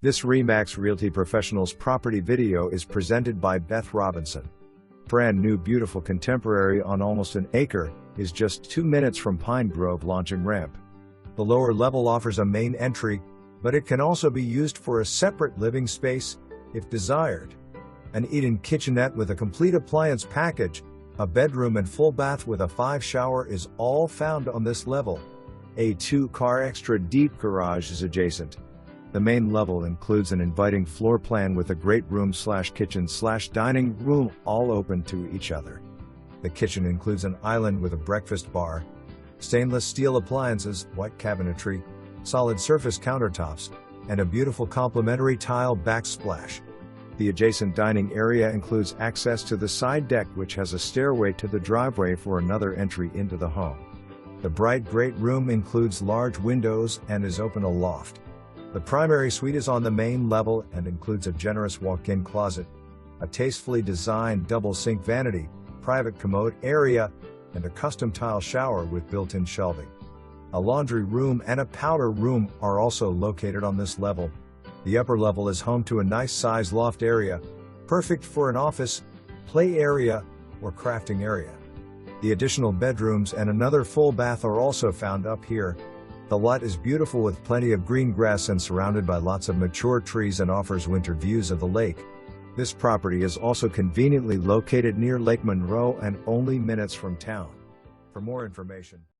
This RE/MAX Realty Professionals property video is presented by Beth Robinson. Brand new beautiful contemporary on almost an acre is just 2 minutes from Pine Grove launching ramp. The lower level offers a main entry, but it can also be used for a separate living space if desired. An eat-in kitchenette with a complete appliance package, a bedroom and full bath with a 5-shower is all found on this level. A 2-car extra deep garage is adjacent. The main level includes an inviting floor plan with a great room/kitchen/dining room all open to each other. The kitchen includes an island with a breakfast bar, stainless steel appliances, white cabinetry, solid surface countertops, and a beautiful complementary tile backsplash. The adjacent dining area includes access to the side deck, which has a stairway to the driveway for another entry into the home. The bright great room includes large windows and is open a loft. The primary suite is on the main level and includes a generous walk-in closet, a tastefully designed double sink vanity, private commode area, and a custom tile shower with built-in shelving. A laundry room and a powder room are also located on this level. The upper level is home to a nice size loft area, perfect for an office, play area, or crafting area. The additional bedrooms and another full bath are also found up here. The lot is beautiful with plenty of green grass and surrounded by lots of mature trees and offers winter views of the lake. This property is also conveniently located near Lake Monroe and only minutes from town. For more information,